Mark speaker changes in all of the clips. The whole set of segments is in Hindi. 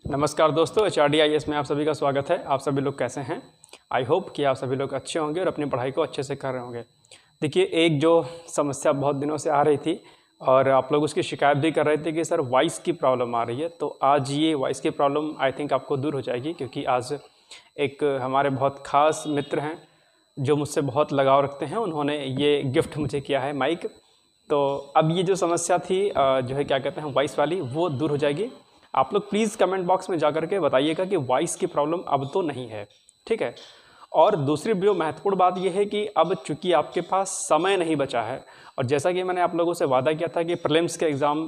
Speaker 1: नमस्कार दोस्तों, HRDIS में आप सभी का स्वागत है। आप सभी लोग कैसे हैं? आई होप कि आप सभी लोग अच्छे होंगे और अपनी पढ़ाई को अच्छे से कर रहे होंगे। देखिए, एक जो समस्या बहुत दिनों से आ रही थी और आप लोग उसकी शिकायत भी कर रहे थे कि सर वॉइस की प्रॉब्लम आ रही है, तो आज ये वॉइस की प्रॉब्लम आई थिंक आपको दूर हो जाएगी, क्योंकि आज एक हमारे बहुत ख़ास मित्र हैं जो मुझसे बहुत लगाव रखते हैं। उन्होंने ये गिफ्ट मुझे किया है, माइक। तो अब ये जो समस्या थी जो है क्या कहते हैं वॉइस वाली, वो दूर हो जाएगी। आप लोग प्लीज़ कमेंट बॉक्स में जा करके बताइएगा कि वॉइस की प्रॉब्लम अब तो नहीं है, ठीक है। और दूसरी जो महत्वपूर्ण बात यह है कि अब चूंकि आपके पास समय नहीं बचा है, और जैसा कि मैंने आप लोगों से वादा किया था कि प्रीलिम्स के एग्ज़ाम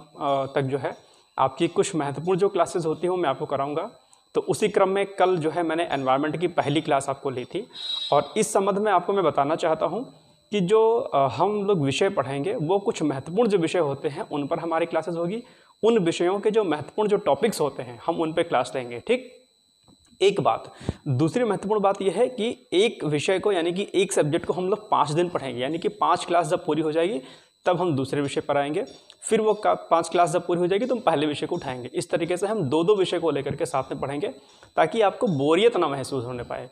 Speaker 1: तक जो है आपकी कुछ महत्वपूर्ण जो क्लासेस होती हैं वो मैं आपको कराऊंगा, तो उसी क्रम में कल जो है मैंने एनवायरनमेंट की पहली क्लास आपको ली थी। और इस संबंध में आपको मैं बताना चाहता हूँ कि जो हम लोग विषय पढ़ेंगे वो कुछ महत्वपूर्ण जो विषय होते हैं उन पर हमारी क्लासेस होगी। उन विषयों के जो महत्वपूर्ण जो टॉपिक्स होते हैं हम उन पे क्लास लेंगे, ठीक। एक बात। दूसरी महत्वपूर्ण बात यह है कि एक विषय को यानी कि एक सब्जेक्ट को हम लोग 5 दिन पढ़ेंगे, यानी कि 5 क्लास जब पूरी हो जाएगी तब हम दूसरे विषय पर आएंगे, फिर वो 5 क्लास जब पूरी हो जाएगी तो हम पहले विषय को उठाएंगे। इस तरीके से हम दो विषय को लेकर के साथ में पढ़ेंगे ताकि आपको बोरियत ना महसूस होने पाए।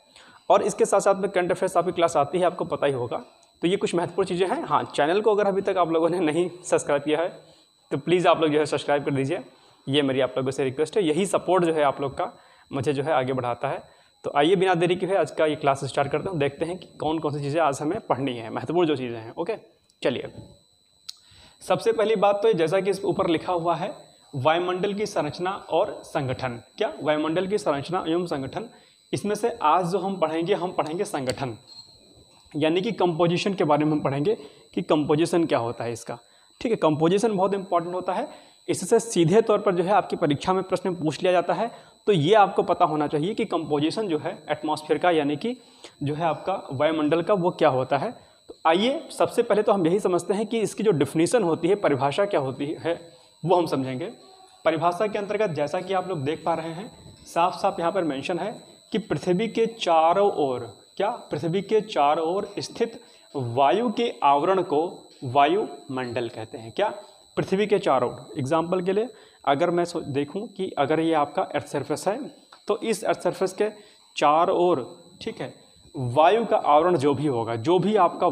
Speaker 1: और इसके साथ साथ में करंट अफेयर्स आपकी क्लास आती है, आपको पता ही होगा। तो ये कुछ महत्वपूर्ण चीज़ें हैं। हाँ, चैनल को अगर अभी तक आप लोगों ने नहीं सब्सक्राइब किया है तो प्लीज़ आप लोग जो है सब्सक्राइब कर दीजिए। ये मेरी आप लोगों से रिक्वेस्ट है। यही सपोर्ट जो है आप लोग का मुझे जो है आगे बढ़ाता है। तो आइए बिना देरी के आज का ये क्लास स्टार्ट करते हैं। देखते हैं कि कौन कौन सी चीज़ें आज हमें पढ़नी है, महत्वपूर्ण जो चीज़ें हैं। ओके, चलिए। सबसे पहली बात तो जैसा कि इस ऊपर लिखा हुआ है, वायुमंडल की संरचना और संगठन। क्या? वायुमंडल की संरचना एवं संगठन। इसमें से आज जो हम पढ़ेंगे संगठन, यानी कि कंपोजिशन के बारे में हम पढ़ेंगे कि कंपोजिशन क्या होता है इसका, ठीक है। कंपोजिशन बहुत इंपॉर्टेंट होता है। इससे सीधे तौर पर जो है आपकी परीक्षा में प्रश्न पूछ लिया जाता है। तो ये आपको पता होना चाहिए कि कंपोजिशन जो है एटमॉस्फेयर का, यानी कि जो है आपका वायुमंडल का, वो क्या होता है। तो आइए सबसे पहले तो हम यही समझते हैं कि इसकी जो डिफिनीशन होती है, परिभाषा क्या होती है, वो हम समझेंगे। परिभाषा के अंतर्गत जैसा कि आप लोग देख पा रहे हैं, साफ साफ यहाँ पर मेंशन है कि पृथ्वी के चारों ओर, क्या? पृथ्वी के चारों ओर स्थित वायु के आवरण को वायुमंडल कहते हैं। क्या? पृथ्वी के चारों ओर। एग्जाम्पल के लिए अगर मैं देखूं कि अगर ये आपका अर्थ सरफेस है तो इस अर्थ सरफेस के चारों ओर, ठीक है, वायु का आवरण जो भी होगा, जो भी आपका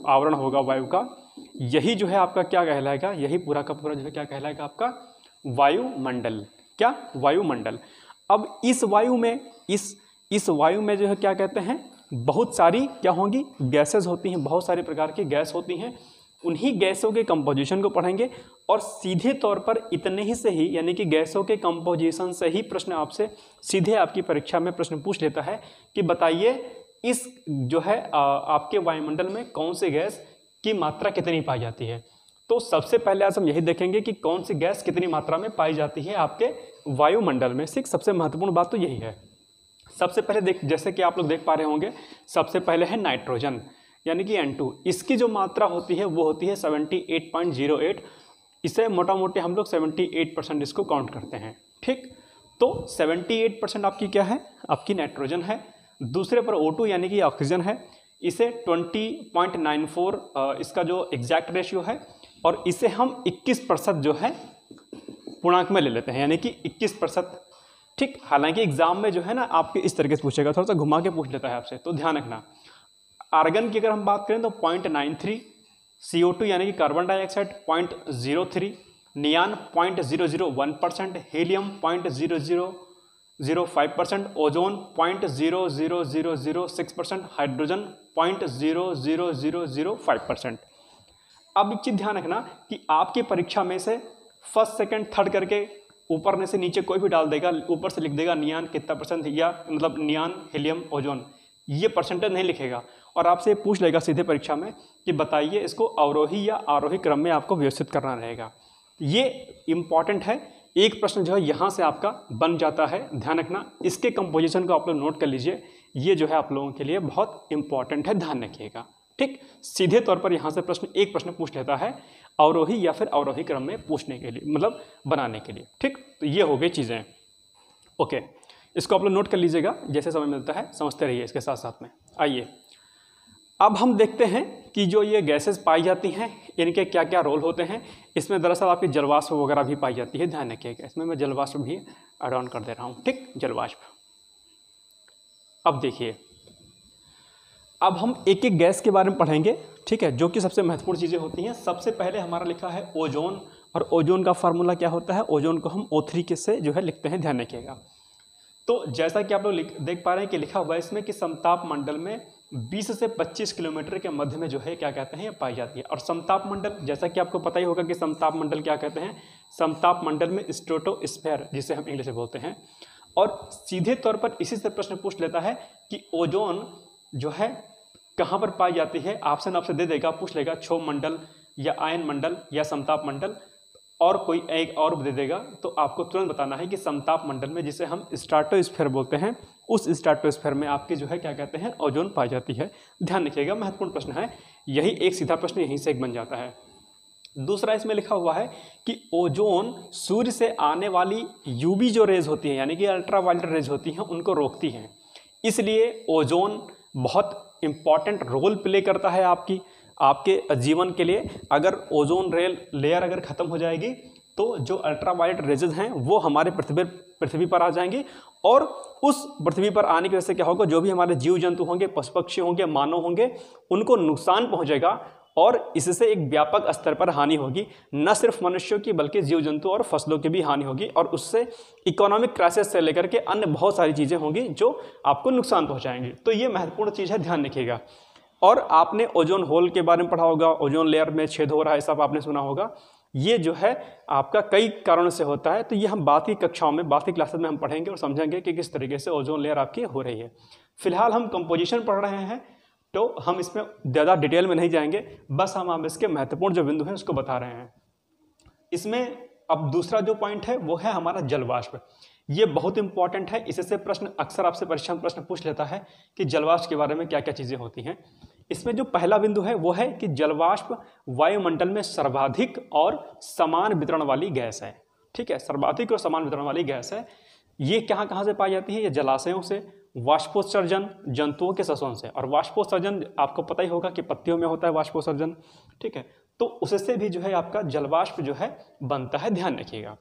Speaker 1: आवरण होगा वायु का, यही जो है आपका क्या कहलाएगा, यही पूरा का पूरा जो है क्या कहलाएगा, आपका वायुमंडल। क्या? वायुमंडल। अब इस वायु में जो है क्या कहते हैं, बहुत सारी क्या होंगी, गैसेस होती हैं, बहुत सारे प्रकार की गैस होती हैं। उन्हीं गैसों के कंपोजिशन को पढ़ेंगे और सीधे तौर पर इतने ही से ही, यानी कि गैसों के कंपोजिशन से ही प्रश्न आपसे सीधे आपकी परीक्षा में प्रश्न पूछ लेता है कि बताइए इस जो है आपके वायुमंडल में कौन सी गैस की मात्रा कितनी पाई जाती है। तो सबसे पहले आज हम यही देखेंगे कि कौन सी गैस कितनी मात्रा में पाई जाती है आपके वायुमंडल में। सबसे महत्वपूर्ण बात तो यही है। सबसे पहले जैसे कि आप लोग देख पा रहे होंगे, सबसे पहले है नाइट्रोजन, यानी कि N2। इसकी जो मात्रा होती है वो होती है 78.08। इसे मोटा मोटी हम लोग 78% इसको काउंट करते हैं, ठीक। तो 78% आपकी क्या है, आपकी नाइट्रोजन है। दूसरे पर O2 यानी कि ऑक्सीजन है। इसे 20.94 इसका जो एग्जैक्ट रेशियो है, और इसे हम 21% जो है पूर्णांक में ले लेते हैं, यानी कि 21%, ठीक। हालांकि एग्जाम में जो है ना आपके इस तरीके से पूछेगा, थोड़ा सा घुमा के पूछ लेता है आपसे, तो ध्यान रखना। आर्गन की अगर हम बात करें तो 0.93, CO2 यानी कि carbon dioxide 0.03, नियान 0.001%, helium 0.0005%, ozone 0.00006%, hydrogen 0.00005%। अब एक चीज ध्यान रखना कि आपकी परीक्षा में से फर्स्ट सेकंड थर्ड करके ऊपर में से नीचे कोई भी डाल देगा, ऊपर से लिख देगा नियान कितना %, या मतलब नियान, हीलियम, ओजोन, ये परसेंटेज नहीं लिखेगा और आपसे पूछ लेगा सीधे परीक्षा में कि बताइए इसको अवरोही या आरोही क्रम में आपको व्यवस्थित करना रहेगा। ये इंपॉर्टेंट है। एक प्रश्न जो है यहाँ से आपका बन जाता है, ध्यान रखना। इसके कंपोजिशन को आप लोग नोट कर लीजिए, ये जो है आप लोगों के लिए बहुत इंपॉर्टेंट है, ध्यान रखिएगा, ठीक। सीधे तौर पर यहाँ से एक प्रश्न पूछ लेता है अवरोही या फिर अवरोही क्रम में पूछने के लिए, मतलब बनाने के लिए, ठीक। तो ये हो गई चीज़ें। ओके, इसको आप लोग नोट कर लीजिएगा, जैसे समय मिलता है समझते रहिए इसके साथ साथ में। आइए अब हम देखते हैं कि जो ये गैसेस पाई जाती हैं इनके क्या क्या रोल होते हैं। इसमें दरअसल आपकी जलवाष्प वगैरह भी पाई जाती है, ध्यान रखिएगा। इसमें मैं जलवाष्प भी ऐड ऑन कर दे रहा हूँ, ठीक, जलवाष्प। अब देखिए, अब हम एक एक गैस के बारे में पढ़ेंगे, ठीक है, जो कि सबसे महत्वपूर्ण चीज़ें होती हैं। सबसे पहले हमारा लिखा है ओजोन, और ओजोन का फार्मूला क्या होता है, ओजोन को हम O3 के से जो है लिखते हैं, ध्यान रखिएगा। तो जैसा कि आप लोग देख पा रहे हैं कि लिखा हुआ है इसमें कि समताप मंडल में 20 से 25 किलोमीटर के मध्य में जो है क्या कहते हैं, ये पाई जाती है। और समताप मंडल, जैसा कि आपको पता ही होगा कि समताप मंडल क्या कहते हैं, समताप मंडल में स्ट्रेटोस्फीयर जिसे हम इंग्लिश में बोलते हैं। और सीधे तौर पर इसी से प्रश्न पूछ लेता है कि ओजोन जो है कहाँ पर पाई जाती है। ऑप्शन आपसे दे देगा, पूछ लेगा क्षोभ मंडल या आयन मंडल या समताप मंडल, और कोई एक और दे देगा, तो आपको तुरंत बताना है कि समताप मंडल में, जिसे हम स्ट्रेटोस्फीयर बोलते हैं, उस स्ट्रेटोस्फीयर में आपकी जो है क्या कहते हैं, ओजोन पाई जाती है। ध्यान रखिएगा, महत्वपूर्ण प्रश्न है, यही एक सीधा प्रश्न यहीं से एक बन जाता है। दूसरा इसमें लिखा हुआ है कि ओजोन सूर्य से आने वाली यूवी जो रेज होती है, यानी कि अल्ट्रावायलेट रेज होती हैं, उनको रोकती हैं। इसलिए ओजोन बहुत इंपॉर्टेंट रोल प्ले करता है आपके जीवन के लिए। अगर ओजोन लेयर अगर ख़त्म हो जाएगी तो जो अल्ट्रावायलेट रेजेस हैं वो हमारे पृथ्वी पर आ जाएंगे, और उस पृथ्वी पर आने की वजह से क्या होगा, जो भी हमारे जीव जंतु होंगे, पशु पक्षी होंगे, मानव होंगे, उनको नुकसान पहुंचेगा, और इससे एक व्यापक स्तर पर हानि होगी, न सिर्फ मनुष्यों की बल्कि जीव जंतु और फसलों की भी हानि होगी, और उससे इकोनॉमिक क्राइसिस से लेकर के अन्य बहुत सारी चीज़ें होंगी जो आपको नुकसान पहुंचाएंगी। तो ये महत्वपूर्ण चीज़ है, ध्यान रखिएगा। और आपने ओजोन होल के बारे में पढ़ा होगा, ओजोन लेयर में छेद हो रहा है, सब आपने सुना होगा। ये जो है आपका कई कारणों से होता है, तो ये हम बात की कक्षाओं में, बात की क्लासेस में हम पढ़ेंगे और समझेंगे कि किस तरीके से ओजोन लेयर आपकी हो रही है। फिलहाल हम कंपोजिशन पढ़ रहे हैं, तो हम इसमें ज़्यादा डिटेल में नहीं जाएंगे, बस हम इसके महत्वपूर्ण जो बिंदु हैं उसको बता रहे हैं। इसमें अब दूसरा जो पॉइंट है वो है हमारा जलवाष्प। ये बहुत इंपॉर्टेंट है, इससे प्रश्न अक्सर आपसे परीक्षा में प्रश्न पूछ लेता है कि जलवाष्प के बारे में क्या क्या चीज़ें होती हैं। इसमें जो पहला बिंदु है वो है कि जलवाष्प वायुमंडल में सर्वाधिक और समान वितरण वाली गैस है, ठीक है, सर्वाधिक और समान वितरण वाली गैस है। ये कहाँ से पाई जाती है, ये जलाशयों से, वाष्पोत्सर्जन जंतुओं के श्वसन से, और वाष्पोत्सर्जन आपको पता ही होगा कि पत्तियों में होता है वाष्पोत्सर्जन, ठीक है, तो उससे भी जो है आपका जलवाष्प जो है बनता है, ध्यान रखिएगा।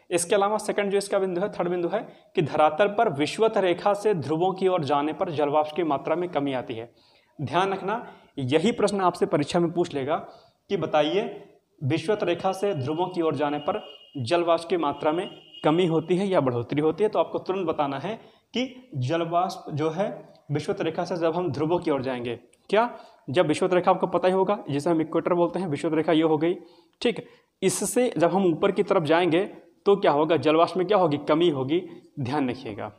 Speaker 1: इसके अलावा सेकंड जो इसका बिंदु है, थर्ड बिंदु है कि धरातल पर विषुवत रेखा से ध्रुवों की ओर जाने पर जलवाष्प की मात्रा में कमी आती है। ध्यान रखना, यही प्रश्न आपसे परीक्षा में पूछ लेगा कि बताइए विषुवत रेखा से ध्रुवों की ओर जाने पर जलवाष्प की मात्रा में कमी होती है या बढ़ोतरी होती है। तो आपको तुरंत बताना है कि जलवाष्प जो है विषुवत रेखा से जब हम ध्रुवों की ओर जाएंगे, क्या, जब विषुवत रेखा आपको पता ही होगा जिसे हम इक्वेटर बोलते हैं, विषुवत रेखा ये हो गई, ठीक, इससे जब हम ऊपर की तरफ जाएंगे तो क्या होगा, जलवाष्प में क्या होगी, कमी होगी, ध्यान रखिएगा,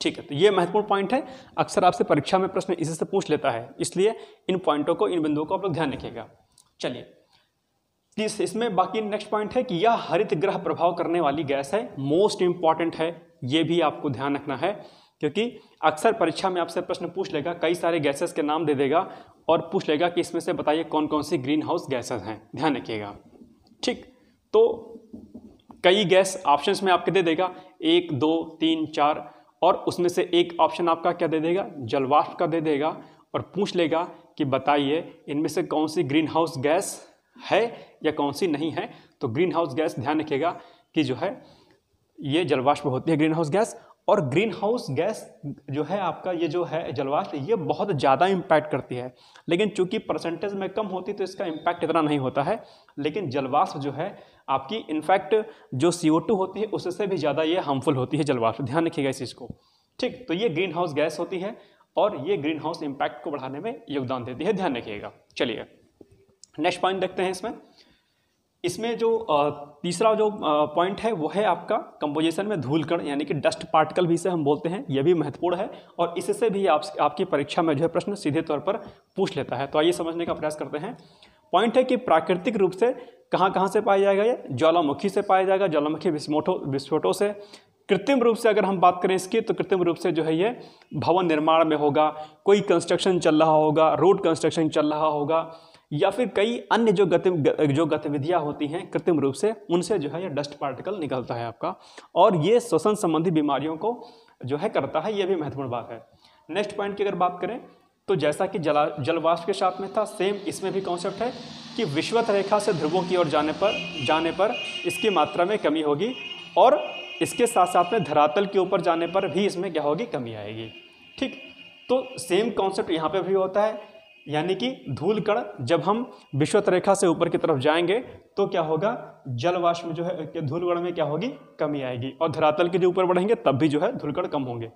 Speaker 1: ठीक है। तो ये महत्वपूर्ण पॉइंट है, अक्सर आपसे परीक्षा में प्रश्न इसी से पूछ लेता है, इसलिए इन पॉइंटों को, इन बिंदुओं को आप लोग ध्यान रखिएगा। चलिए, इसमें बाकी नेक्स्ट पॉइंट है कि यह हरित गृह प्रभाव करने वाली गैस है, मोस्ट इंपॉर्टेंट है, ये भी आपको ध्यान रखना है, क्योंकि अक्सर परीक्षा में आपसे प्रश्न पूछ लेगा, कई सारे गैसेस के नाम दे देगा और पूछ लेगा कि इसमें से बताइए कौन कौन सी ग्रीन हाउस गैसेस हैं, ध्यान रखिएगा, ठीक। तो कई गैस ऑप्शंस में आपके दे देगा 1, 2, 3, 4, और उसमें से एक ऑप्शन आपका क्या दे देगा, जलवाष्प का दे देगा, और पूछ लेगा कि बताइए इनमें से कौन सी ग्रीन हाउस गैस है या कौन सी नहीं है। तो ग्रीन हाउस गैस ध्यान रखिएगा कि जो है ये जलवाष्प होती है, ग्रीन हाउस गैस। और ग्रीन हाउस गैस जो है आपका ये जो है जलवाष्प, ये बहुत ज़्यादा इम्पैक्ट करती है, लेकिन चूंकि परसेंटेज में कम होती तो इसका इम्पैक्ट इतना नहीं होता है। लेकिन जलवाष्प जो है आपकी इनफैक्ट जो CO2 होती है उससे भी ज़्यादा ये हार्मफुल होती है जलवाष्प, ध्यान रखिएगा इस चीज़ को, ठीक। तो ये ग्रीन हाउस गैस होती है और ये ग्रीन हाउस इम्पैक्ट को बढ़ाने में योगदान देती है, ध्यान रखिएगा। चलिए नेक्स्ट पॉइंट देखते हैं। इसमें जो तीसरा जो पॉइंट है वो है आपका कंपोजिशन में धूलकण, यानी कि डस्ट पार्टिकल भी इसे हम बोलते हैं, यह भी महत्वपूर्ण है और इससे भी आपकी परीक्षा में जो है प्रश्न सीधे तौर पर पूछ लेता है। तो आइए समझने का प्रयास करते हैं। पॉइंट है कि प्राकृतिक रूप से कहाँ से पाया जाएगा, ये ज्वालामुखी से पाया जाएगा, ज्वालामुखी विस्फोटों से। कृत्रिम रूप से अगर हम बात करें इसकी, तो कृत्रिम रूप से जो है ये भवन निर्माण में होगा, कोई कंस्ट्रक्शन चल रहा होगा, रोड कंस्ट्रक्शन चल रहा होगा, या फिर कई अन्य जो गतिविधियां होती हैं कृत्रिम रूप से, उनसे जो है ये डस्ट पार्टिकल निकलता है आपका, और ये श्वसन संबंधी बीमारियों को जो है करता है, ये भी महत्वपूर्ण बात है। नेक्स्ट पॉइंट की अगर बात करें तो जैसा कि जल वाष्प के साथ में था, सेम इसमें भी कॉन्सेप्ट है कि विषुवत रेखा से ध्रुवों की ओर जाने पर इसकी मात्रा में कमी होगी, और इसके साथ साथ में धरातल के ऊपर जाने पर भी इसमें क्या होगी, कमी आएगी। ठीक, तो सेम कॉन्सेप्ट यहाँ पे भी होता है, यानी कि धूल कण जब हम विषुवत रेखा से ऊपर की तरफ जाएंगे तो क्या होगा, जल वाष्प में जो है धूल कण में क्या होगी, कमी आएगी, और धरातल के जो ऊपर बढ़ेंगे तब भी जो है धूल कण कम होंगे।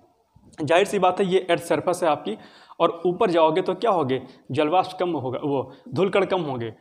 Speaker 1: जाहिर सी बात है, ये अर्थ सरफेस है आपकी, और ऊपर जाओगे तो क्या होगे, जलवाष्प कम होगा, वो धूल कण कम होंगे।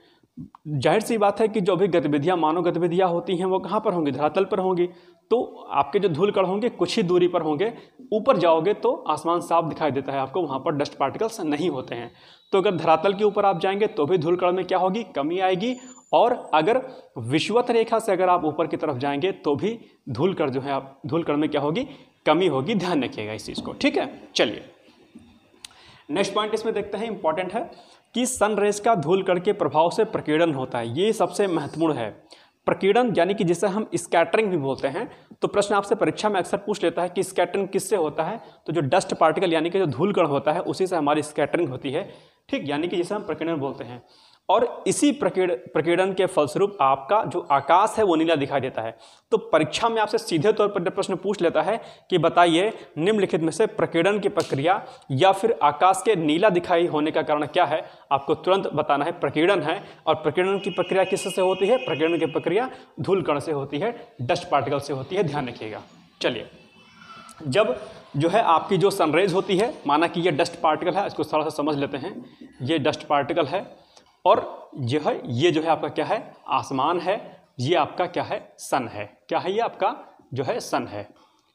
Speaker 1: जाहिर सी बात है कि जो भी गतिविधियां, मानव गतिविधियां होती हैं वो कहाँ पर होंगी, धरातल पर होंगी। तो आपके जो धूल कण होंगे कुछ ही दूरी पर होंगे, ऊपर जाओगे तो आसमान साफ दिखाई देता है आपको, वहाँ पर डस्ट पार्टिकल्स नहीं होते हैं। तो अगर धरातल के ऊपर आप जाएंगे तो भी धूल कण में क्या होगी, कमी आएगी, और अगर विषुवत रेखा से अगर आप ऊपर की तरफ जाएंगे तो भी धूल कण जो है, आप धूल कण में क्या होगी, कमी होगी। ध्यान रखिएगा इस चीज़ को, ठीक है। चलिए नेक्स्ट पॉइंट इसमें देखते हैं, इंपॉर्टेंट है कि सन रेज का धूल कण के प्रभाव से प्रकीर्णन होता है। ये सबसे महत्वपूर्ण है। प्रकीर्णन यानी कि जिसे हम स्कैटरिंग भी बोलते हैं। तो प्रश्न आपसे परीक्षा में अक्सर पूछ लेता है कि स्कैटरिंग किससे होता है, तो जो डस्ट पार्टिकल यानी कि जो धूल कण होता है उसी से हमारी स्कैटरिंग होती है। ठीक, यानी कि जिसे हम प्रकीर्णन बोलते हैं, और इसी प्रकीर्णन के फलस्वरूप आपका जो आकाश है वो नीला दिखाई देता है। तो परीक्षा में आपसे सीधे तौर पर प्रश्न पूछ लेता है कि बताइए निम्नलिखित में से प्रकीर्णन की प्रक्रिया या फिर आकाश के नीला दिखाई होने का कारण क्या है, आपको तुरंत बताना है प्रकीर्णन है। और प्रकीर्णन की प्रक्रिया किससे होती है, प्रकीर्णन की प्रक्रिया धूल कण से होती है, डस्ट पार्टिकल से होती है। ध्यान रखिएगा। चलिए, जब जो है आपकी जो सनरेज होती है, माना कि ये डस्ट पार्टिकल है, इसको थोड़ा सा समझ लेते हैं। ये डस्ट पार्टिकल है, और जो है ये जो है आपका क्या है, आसमान है। ये आपका क्या है, सन है। क्या है, ये आपका जो है सन है।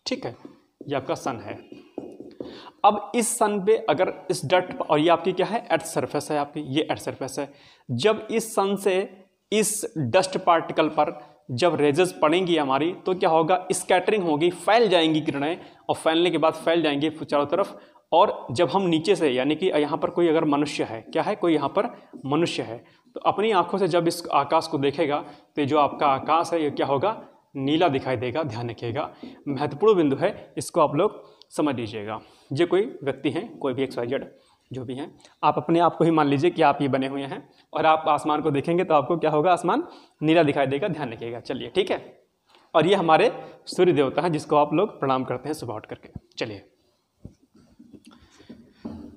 Speaker 1: ठीक है, ये आपका सन है। अब इस सन पे अगर इस डस्ट, और ये आपकी क्या है, अर्थ सरफेस है आपकी, ये अर्थ सरफेस है। जब इस सन से इस डस्ट पार्टिकल पर जब रेजेस पड़ेंगी हमारी, तो क्या होगा, स्कैटरिंग होगी, फैल जाएंगी किरणें, और फैलने के बाद फैल जाएंगी चारों तरफ। और जब हम नीचे से, यानी कि यहाँ पर कोई अगर मनुष्य है, क्या है, कोई यहाँ पर मनुष्य है, तो अपनी आंखों से जब इस आकाश को देखेगा तो जो आपका आकाश है ये क्या होगा, नीला दिखाई देगा। ध्यान रखिएगा, महत्वपूर्ण बिंदु है, इसको आप लोग समझ लीजिएगा। ये कोई व्यक्ति हैं, कोई भी XYZ जो भी हैं, आप अपने आप को ही मान लीजिए कि आप ये बने हुए हैं, और आप आसमान को देखेंगे तो आपको क्या होगा, आसमान नीला दिखाई देगा। ध्यान रखिएगा। चलिए, ठीक है। और ये हमारे सूर्य देवता हैं, जिसको आप लोग प्रणाम करते हैं सुबह उठ करके। चलिए,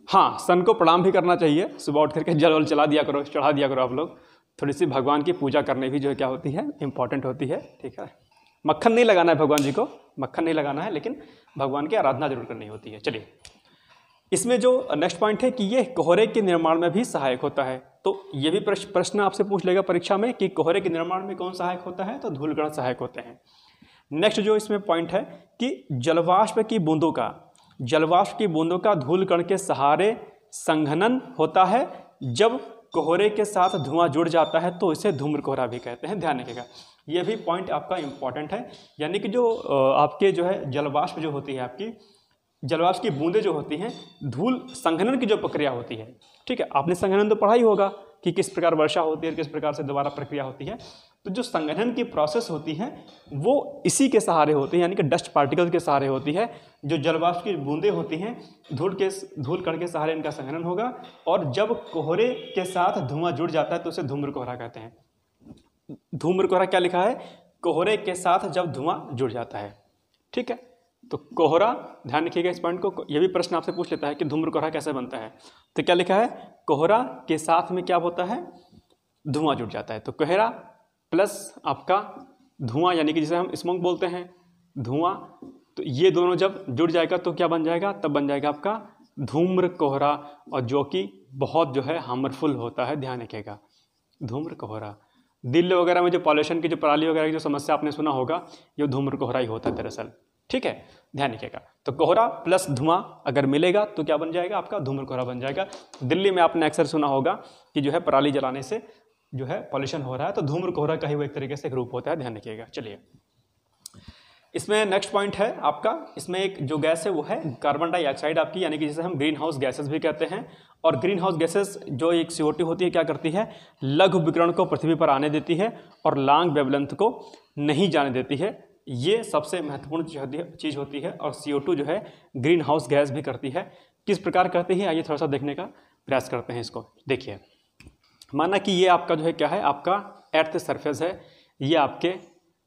Speaker 1: हाँ, सन को प्रणाम भी करना चाहिए, सुबह उठ करके जल वल चढ़ा दिया करो आप लोग। थोड़ी सी भगवान की पूजा करने भी जो है क्या होती है, इंपॉर्टेंट होती है। ठीक है, मक्खन नहीं लगाना है भगवान जी को, मक्खन नहीं लगाना है, लेकिन भगवान की आराधना जरूर करनी होती है। चलिए, इसमें जो नेक्स्ट पॉइंट है कि ये कोहरे के निर्माण में भी सहायक होता है। तो ये भी प्रश्न आपसे पूछ लेगा परीक्षा में कि कोहरे के निर्माण में कौन सहायक होता है, तो धूल कण सहायक होते हैं। नेक्स्ट जो इसमें पॉइंट है कि जलवाष्प की बूंदों का धूल कण के सहारे संघनन होता है। जब कोहरे के साथ धुआं जुड़ जाता है तो इसे धूम्र कोहरा भी कहते हैं। ध्यान रखिएगा, यह भी पॉइंट आपका इंपॉर्टेंट है। यानी कि जो आपके जो है जलवाष्प जो होती है, आपकी जलवाष्प की बूंदें जो होती हैं, धूल संघनन की जो प्रक्रिया होती है, ठीक है, आपने संघनन तो पढ़ा ही होगा कि किस प्रकार वर्षा होती है, किस प्रकार से दोबारा प्रक्रिया होती है। तो जो संघनन की प्रोसेस होती है वो इसी के सहारे होती है, यानी कि डस्ट पार्टिकल्स के सहारे होती है। जो जलवाष्प की बूंदें होती हैं, धूल कण के सहारे इनका संघनन होगा, और जब कोहरे के साथ धुआं जुड़ जाता है तो उसे धूम्र कोहरा कहते हैं। धूम्र कोहरा क्या लिखा है, कोहरे के साथ जब धुआं जुड़ जाता है। ठीक है, तो कोहरा, ध्यान रखिएगा इस पॉइंट को। यह भी प्रश्न आपसे पूछ लेता है कि धूम्र कोहरा कैसे बनता है, तो क्या लिखा है, कोहरा के साथ में क्या होता है, धुआं जुड़ जाता है। तो कोहरा प्लस आपका धुआं, यानी कि जिसे हम स्मोक बोलते हैं, धुआं, तो ये दोनों जब जुड़ जाएगा तो क्या बन जाएगा, तब बन जाएगा आपका धूम्र कोहरा, और जो कि बहुत जो है हार्मफुल होता है। ध्यान रखिएगा, धूम्र कोहरा। दिल्ली वगैरह में जो पॉल्यूशन की, जो पराली वगैरह की जो समस्या आपने सुना होगा, ये धूम्र कोहरा ही होता है दरअसल। ठीक है, ध्यान रखिएगा। तो कोहरा प्लस धुआं अगर मिलेगा तो क्या बन जाएगा, आपका धूम्र कोहरा बन जाएगा। दिल्ली में आपने अक्सर सुना होगा कि जो है पराली जलाने से जो है पॉल्यूशन हो रहा है, तो धूम्र कोहरा का ही वो एक तरीके से एक रूप होता है। ध्यान रखिएगा। चलिए, इसमें नेक्स्ट पॉइंट है आपका, इसमें एक जो गैस है वो है कार्बन डाइऑक्साइड आपकी, यानी कि जिसे हम ग्रीन हाउस गैसेस भी कहते हैं। और ग्रीन हाउस गैसेस जो एक CO2 होती है, क्या करती है, लघु विकिरण को पृथ्वी पर आने देती है और लॉन्ग वेवलेंथ को नहीं जाने देती है। ये सबसे महत्वपूर्ण चीज़ होती है। और CO2 जो है ग्रीन हाउस गैस भी करती है। किस प्रकार करते हैं, आइए थोड़ा सा देखने का प्रयास करते हैं इसको। देखिए, माना कि ये आपका जो है क्या है, आपका अर्थ सरफेस है, ये आपके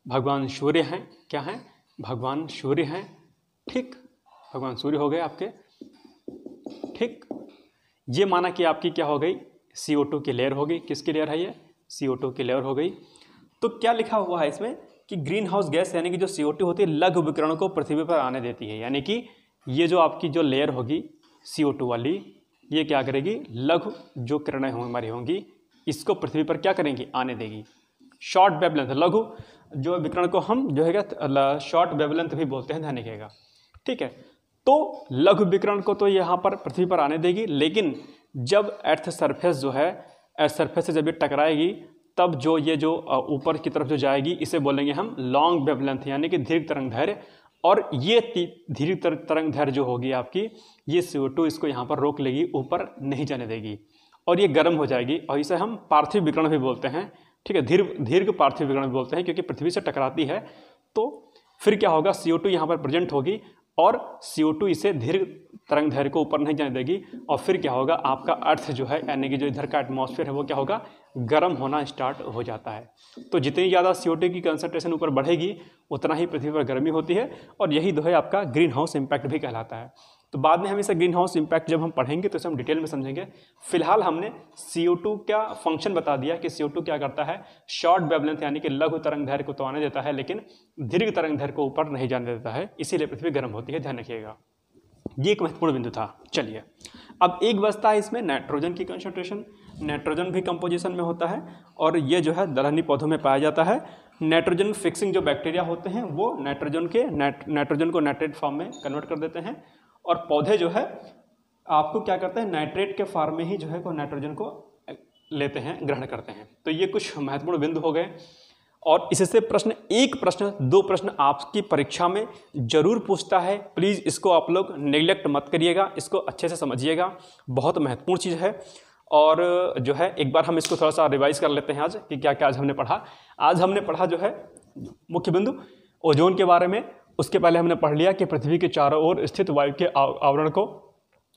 Speaker 1: भगवान सूर्य हैं, क्या हैं, भगवान सूर्य हैं, ठीक, भगवान सूर्य हो गए आपके, ठीक। ये माना कि आपकी क्या हो गई, CO2 की लेयर हो गई, किसकी लेयर है ये, CO2 की लेयर हो गई। तो क्या लिखा हुआ है इसमें कि ग्रीन हाउस गैस यानी कि जो CO2 होती है लघु विकिरण को पृथ्वी पर आने देती है, यानी कि ये जो आपकी जो लेयर होगी CO2 वाली, ये क्या करेगी, लघु जो किरणें हमारी होंगी इसको पृथ्वी पर क्या करेंगी, आने देगी। शॉर्ट वेवलेंथ, लघु जो विकिरण को हम जो है शॉर्ट वेवलेंथ भी बोलते हैं, ध्यान रखिएगा, ठीक है। तो लघु विकिरण को तो यहाँ पर पृथ्वी पर आने देगी, लेकिन जब अर्थ सरफेस जो है, अर्थ सरफेस से जब ये टकराएगी तब जो ये जो ऊपर की तरफ जो जाएगी इसे बोलेंगे हम लॉन्ग वेवलेंथ, यानी कि दीर्घ तरंग दैर्घ्य। और ये दीर्घ तरंग दैर्घ्य जो होगी आपकी, ये CO2 इसको यहाँ पर रोक लेगी, ऊपर नहीं जाने देगी और ये गर्म हो जाएगी, और इसे हम पार्थिव विकिरण भी बोलते हैं, ठीक है, दीर्घ पार्थिव विकिरण भी बोलते हैं, क्योंकि पृथ्वी से टकराती है। तो फिर क्या होगा, CO2 यहाँ पर प्रेजेंट होगी और CO2 इसे दीर्घ तरंग दैर्घ्य को ऊपर नहीं जाने देगी, और फिर क्या होगा, आपका अर्थ जो है यानी कि जो इधर का एटमॉस्फेयर है वो क्या होगा, गर्म होना स्टार्ट हो जाता है। तो जितनी ज़्यादा CO2 की कंसंट्रेशन ऊपर बढ़ेगी उतना ही पृथ्वी पर गर्मी होती है, और यही जो है आपका ग्रीन हाउस इम्पैक्ट भी कहलाता है। तो बाद में हम इसे ग्रीन हाउस इम्पैक्ट जब हम पढ़ेंगे तो इसे हम डिटेल में समझेंगे। फिलहाल हमने CO2 का फंक्शन बता दिया कि CO2 क्या करता है, शॉर्ट वेवलेंथ यानी कि लघु तरंग दैर्घ्य को तो आने देता है, लेकिन दीर्घ तरंग दैर्घ्य को ऊपर नहीं जाने देता है, इसीलिए पृथ्वी गर्म होती है, ध्यान रखिएगा। ये एक महत्वपूर्ण बिंदु था। चलिए, अब एक बचता है इसमें नाइट्रोजन की कंसंट्रेशन। नाइट्रोजन भी कंपोजिशन में होता है और ये जो है दलहनी पौधों में पाया जाता है। नाइट्रोजन फिक्सिंग जो बैक्टीरिया होते हैं वो नाइट्रोजन को नाइट्रेट फॉर्म में कन्वर्ट कर देते हैं, और पौधे जो है आपको क्या करते हैं, नाइट्रेट के फॉर्म में ही जो है को नाइट्रोजन को लेते हैं, ग्रहण करते हैं। तो ये कुछ महत्वपूर्ण बिंदु हो गए, और इससे प्रश्न, एक प्रश्न, दो प्रश्न आपकी परीक्षा में जरूर पूछता है। प्लीज़ इसको आप लोग नेग्लेक्ट मत करिएगा, इसको अच्छे से समझिएगा, बहुत महत्वपूर्ण चीज़ है। और जो है एक बार हम इसको थोड़ा सा रिवाइज कर लेते हैं आज कि क्या क्या आज हमने पढ़ा। आज हमने पढ़ा जो है मुख्य बिंदु ओजोन के बारे में। उसके पहले हमने पढ़ लिया कि पृथ्वी के चारों ओर स्थित वायु के आवरण को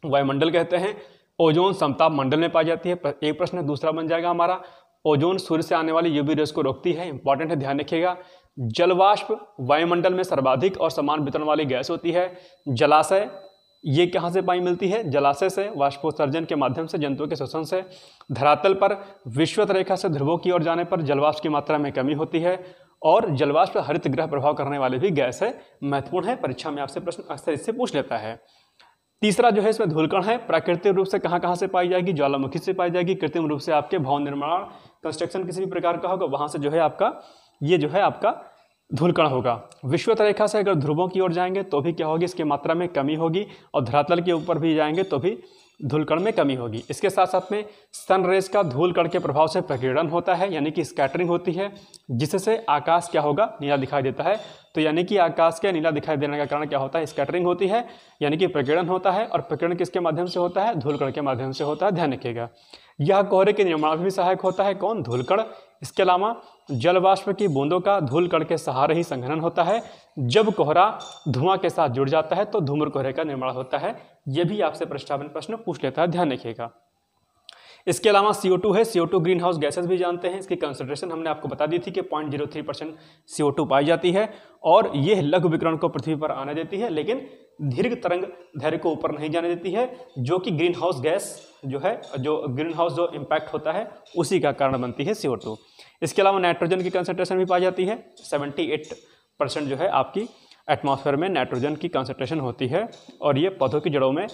Speaker 1: वायुमंडल कहते हैं। ओजोन समताप मंडल में पाई जाती है, एक प्रश्न। दूसरा बन जाएगा हमारा, ओजोन सूर्य से आने वाली यूवी रेस को रोकती है, इंपॉर्टेंट है, ध्यान रखिएगा। जलवाष्प वायुमंडल में सर्वाधिक और समान वितरण वाली गैस होती है। जलाशय, ये कहाँ से पाई मिलती है, जलाशय से, वाष्पोत्सर्जन के माध्यम से, जंतुओं के शोषण से। धरातल पर विषुवत रेखा से ध्रुवों की ओर जाने पर जलवाष्प की मात्रा में कमी होती है, और जलवाष्प हरित गृह प्रभाव करने वाले भी गैस है, महत्वपूर्ण है, परीक्षा में आपसे प्रश्न अक्सर इससे पूछ लेता है। तीसरा जो है इसमें धूलकण है, प्राकृतिक रूप से कहाँ से पाई जाएगी, ज्वालामुखी से पाई जाएगी। कृत्रिम रूप से आपके भवन निर्माण, कंस्ट्रक्शन किसी भी प्रकार का होगा, वहाँ से जो है आपका ये जो है आपका धूलकण होगा। विषुवत रेखा से अगर ध्रुवों की ओर जाएंगे तो भी क्या होगी, इसकी मात्रा में कमी होगी, और धरातल के ऊपर भी जाएंगे तो भी धूलकण में कमी होगी। इसके साथ साथ में सनरेज का धूलकण के प्रभाव से प्रकीर्णन होता है, यानी कि स्कैटरिंग होती है, जिससे आकाश क्या होगा, नीला दिखाई देता है। तो यानी कि आकाश के नीला दिखाई देने का कारण क्या होता है, स्कैटरिंग होती है, यानी कि प्रकीर्णन होता है। और प्रकीर्णन किसके माध्यम से होता है, धूलकण के माध्यम से होता है, ध्यान रखिएगा। यह कोहरे के निर्माण में भी सहायक होता है, कौन, धूलकण। इसके अलावा जल वाष्प की बूंदों का धूलकण के सहारे ही संघनन होता है। जब कोहरा धुआं के साथ जुड़ जाता है तो धूम्र कोहरे का निर्माण होता है। यह भी आपसे परीक्षा में प्रश्न पूछ लेता है, ध्यान रखिएगा। इसके अलावा CO2 है, CO2 ग्रीन हाउस गैसेस भी जानते हैं। इसकी कंसंट्रेशन हमने आपको बता दी थी कि 0.03% CO2 पाई जाती है, और ये लघु विकिरण को पृथ्वी पर आने देती है, लेकिन दीर्घ तरंग दैर्घ्य को ऊपर नहीं जाने देती है, जो कि ग्रीन हाउस गैस जो है, जो ग्रीन हाउस जो इम्पैक्ट होता है उसी का कारण बनती है CO2। इसके अलावा नाइट्रोजन की कंसंट्रेशन भी पाई जाती है, 78% जो है आपकी एटमॉस्फेयर में नाइट्रोजन की कंसंट्रेशन होती है, और ये पौधों की जड़ों में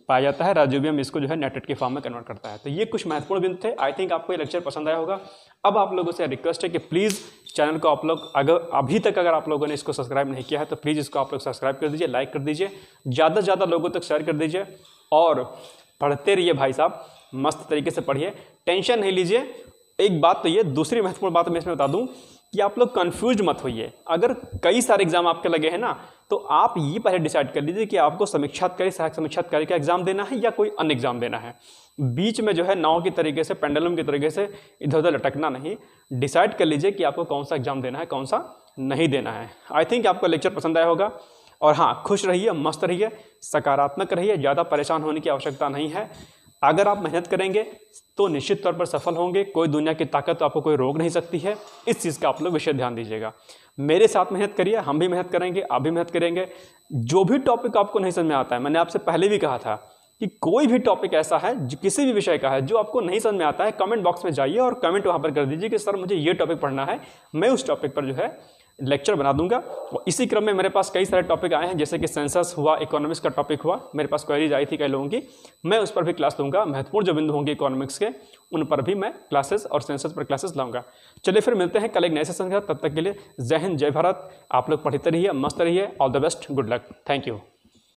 Speaker 1: पाया जाता है। राइजोबियम इसको जो है नाइट्रेट के फॉर्म में कन्वर्ट करता है। तो ये कुछ महत्वपूर्ण बिंदु थे। आई थिंक आपको ये लेक्चर पसंद आया होगा। अब आप लोगों से रिक्वेस्ट है कि प्लीज़ चैनल को आप लोग अभी तक अगर आप लोगों ने इसको सब्सक्राइब नहीं किया है तो प्लीज़ इसको आप लोग सब्सक्राइब कर दीजिए, लाइक कर दीजिए, ज़्यादा से ज़्यादा लोगों तक शेयर कर दीजिए, और पढ़ते रहिए भाई साहब, मस्त तरीके से पढ़िए, टेंशन नहीं लीजिए। एक बात तो ये, दूसरी महत्वपूर्ण बात मैं इसमें बता दूं कि आप लोग कंफ्यूज मत होइए। अगर कई सारे एग्जाम आपके लगे हैं ना, तो आप ये पहले डिसाइड कर लीजिए कि आपको समीक्षाधिकारी, सहायक समीक्षाधिकारी का एग्जाम देना है या कोई अन्य एग्जाम देना है। बीच में जो है नाव की तरीके से, पेंडुलम की तरीके से इधर उधर लटकना नहीं। डिसाइड कर लीजिए कि आपको कौन सा एग्जाम देना है, कौन सा नहीं देना है। आई थिंक आपको लेक्चर पसंद आया होगा, और हाँ, खुश रहिए, मस्त रहिए, सकारात्मक रहिए, ज़्यादा परेशान होने की आवश्यकता नहीं है। अगर आप मेहनत करेंगे तो निश्चित तौर पर सफल होंगे। कोई दुनिया की ताकत तो आपको कोई रोक नहीं सकती है। इस चीज़ का आप लोग विशेष ध्यान दीजिएगा। मेरे साथ मेहनत करिए, हम भी मेहनत करेंगे, आप भी मेहनत करेंगे। जो भी टॉपिक आपको नहीं समझ में आता है, मैंने आपसे पहले भी कहा था कि कोई भी टॉपिक ऐसा है किसी भी विषय का है जो आपको नहीं समझ में आता है, कमेंट बॉक्स में जाइए और कमेंट वहाँ पर कर दीजिए कि सर मुझे ये टॉपिक पढ़ना है। मैं उस टॉपिक पर जो है लेक्चर बना दूंगा। और इसी क्रम में मेरे पास कई सारे टॉपिक आए हैं, जैसे कि सेंसस हुआ, इकोनॉमिक्स का टॉपिक हुआ, मेरे पास क्वेरीज आई थी कई लोगों की, मैं उस पर भी क्लास दूंगा। महत्वपूर्ण जो बिंदु होंगे इकोनॉमिक्स के, उन पर भी मैं क्लासेस और सेंसस पर क्लासेस लाऊंगा। चलिए फिर मिलते हैं कल एक नए सेशन के साथ। तब तक के लिए जय हिंद, जय भारत। आप लोग पढ़ते रहिए, मस्त रहिए। All the best, good luck, thank you.